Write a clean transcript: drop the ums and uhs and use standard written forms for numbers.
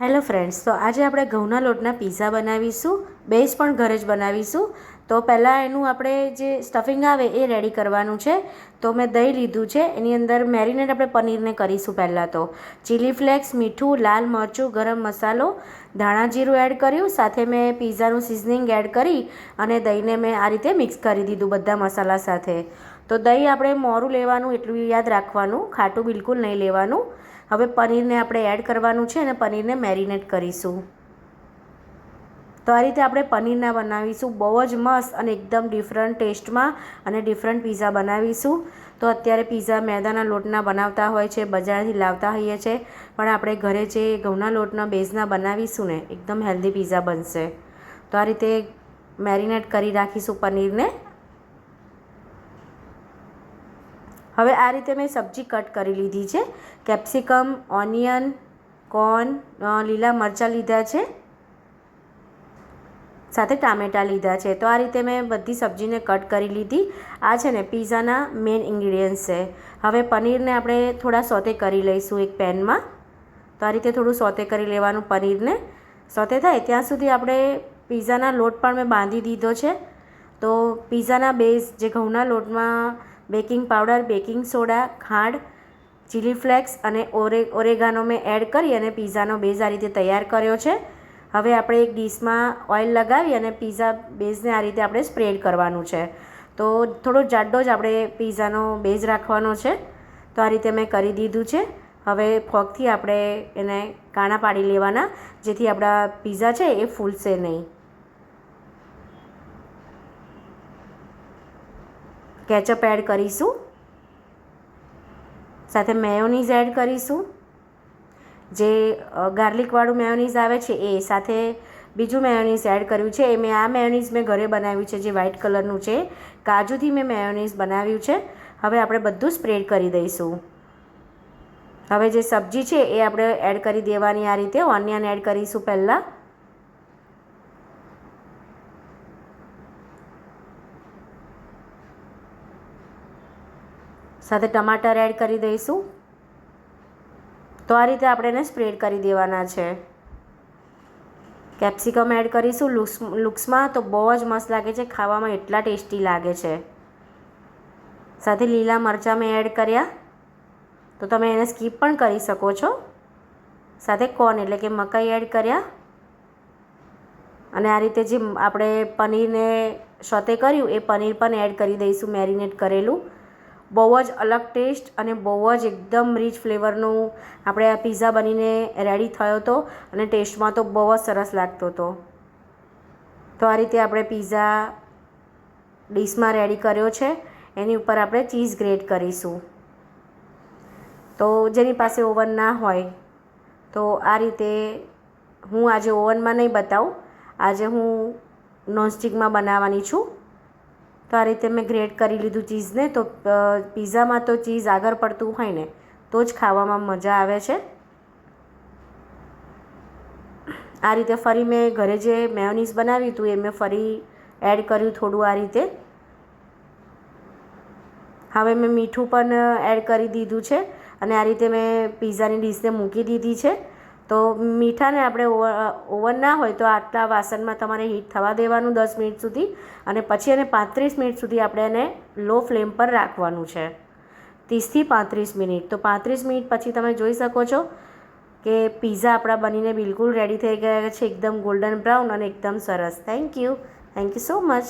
Hello friends, તો આજે આપણે ઘઉંના લોટના પીઝા બનાવીશું. બેઝ પણ ઘરે જ બનાવીશું. તો પહેલાં એનું આપણે જે સ્ટફિંગ આવે એ રેડી કરવાનું છે. તો મેં દહીં લીધું છે, એની અંદર મેરિનેટ આપણે પનીરને કરીશું. પહેલાં તો ચીલી ફ્લેક્સ, મીઠું, લાલ મરચું, ગરમ મસાલો, ધાણા જીરું એડ કર્યું. સાથે મેં પીઝાનું સિઝનિંગ એડ કરી અને દહીંને મેં આ રીતે મિક્સ કરી દીધું બધા મસાલા સાથે. તો દહીં આપણે મોરું લેવાનું, એટલું યાદ રાખવાનું, ખાટું બિલકુલ નહીં લેવાનું. હવે પનીરને આપણે એડ કરવાનું છે અને પનીરને મેરિનેટ કરીશું. તો આ રીતે આપણે પનીરના બનાવીશું. બહુ જ મસ્ત અને એકદમ ડિફરન્ટ ટેસ્ટમાં અને ડિફરન્ટ પીઝા બનાવીશું. તો અત્યારે પીઝા મેદાના લોટના બનાવતા હોય છે, બજારથી લાવતા હોઈએ છીએ, પણ આપણે ઘરે જે ઘઉંના લોટના બેઝના બનાવીશું ને, એકદમ હેલ્ધી પીઝા બનશે. તો આ રીતે મેરિનેટ કરી રાખીશું પનીરને. હવે આ રીતે મેં સબ્જી કટ કરી લીધી છે. કેપ્સિકમ, ઓનિયન, કોર્ન, લીલા મરચાં લીધા છે, સાથે ટામેટાં લીધા છે. તો આ રીતે મેં બધી સબ્જીને કટ કરી લીધી. આ છે ને પીઝાના મેઇન ઇન્ગ્રીડિયન્ટ્સ છે. હવે પનીરને આપણે થોડા સોતે કરી લઈશું એક પેનમાં. તો આ રીતે થોડું સોતે કરી લેવાનું પનીરને. સોતે થાય ત્યાં સુધી આપણે પીઝાના લોટ પણ મેં બાંધી દીધો છે. તો પીઝાના બેઝ જે ઘઉંના લોટમાં બેકિંગ પાવડર, બેકિંગ સોડા, ખાંડ, ચીલી ફ્લેક્સ અને ઓરેગાનો મેં એડ કરી અને પીઝાનો બેઝ આ રીતે તૈયાર કર્યો છે. હવે આપણે એક ડીશમાં ઓઇલ લગાવી અને પીઝા બેઝને આ રીતે આપણે સ્પ્રેડ કરવાનું છે. તો થોડો જાડો જ આપણે પીઝાનો બેઝ રાખવાનો છે. તો આ રીતે મેં કરી દીધું છે. હવે ફોગથી આપણે એને કાણા પાડી લેવાના, જેથી આપણા પીઝા છે એ ફૂલશે નહીં. કેચઅપ એડ કરીશું, સાથે મેયોનીઝ એડ કરીશું. જે ગાર્લિકવાળું મેયોનીઝ આવે છે એ, સાથે બીજું મેયોનીઝ એડ કર્યું છે. આ મેયોનીઝ મેં ઘરે બનાવ્યું છે, જે વ્હાઇટ કલરનું છે. કાજુથી મેં મેયોનીઝ બનાવ્યું છે. હવે આપણે બધું સ્પ્રેડ કરી દઈશું. હવે જે સબ્જી છે એ આપણે એડ કરી દેવાની. આ રીતે ઓનિયન એડ કરીશું પહેલાં. સાથે ટમાટર એડ કરી દઈશું. તો આ રીતે આપણે એને સ્પ્રેડ કરી દેવાના છે. કેપ્સિકમ એડ કરીશું લુક્સમાં. તો બહુ જ મસ્ત લાગે છે, ખાવામાં એટલા ટેસ્ટી લાગે છે. સાથે લીલા મરચાં મેં એડ કર્યા, તો તમે એને સ્કીપ પણ કરી શકો છો. સાથે કોર્ન એટલે કે મકાઈ એડ કર્યા. અને આ રીતે જે આપણે પનીરને સોતે કર્યું એ પનીર પણ એડ કરી દઈશું, મેરિનેટ કરેલું. બહુ જ અલગ ટેસ્ટ અને બહુ જ એકદમ રીચ ફ્લેવરનું આપણે આ પીઝા બનીને રેડી થયો હતો અને ટેસ્ટમાં તો બહુ જ સરસ લાગતો હતો. તો આ રીતે આપણે પીઝા ડીશમાં રેડી કર્યો છે. એની ઉપર આપણે ચીઝ ગ્રેટ કરીશું. તો જેની પાસે ઓવન ના હોય તો આ રીતે, હું આજે ઓવનમાં નહીં બતાવું, આજે હું નોનસ્ટિકમાં બનાવવાની છું. તો આ રીતે મેં ગ્રેટ કરી લીધું ચીઝને. તો પીઝામાં તો ચીઝ આગળ પડતું હોય ને તો જ ખાવામાં મજા આવે છે. આ રીતે ફરી મેં ઘરે જે મેયોનીઝ બનાવ્યું હતું એ મેં ફરી એડ કર્યું થોડું આ રીતે. હવે મેં મીઠું પણ એડ કરી દીધું છે અને આ રીતે મેં પીઝાની ડીશને મૂકી દીધી છે. તો મીઠાને આપણે ઓવન ના હોય તો આટલા વાસણમાં તમારે હીટ થવા દેવાનું 10 મિનિટ સુધી, અને પછી એને 35 મિનિટ સુધી આપણે એને લો ફ્લેમ પર રાખવાનું છે, 30થી 35 મિનિટ. તો 35 મિનિટ પછી તમે જોઈ શકો છો કે પીઝા આપણા બનીને બિલકુલ રેડી થઈ ગયા છે, એકદમ ગોલ્ડન બ્રાઉન અને એકદમ સરસ. Thank you so much.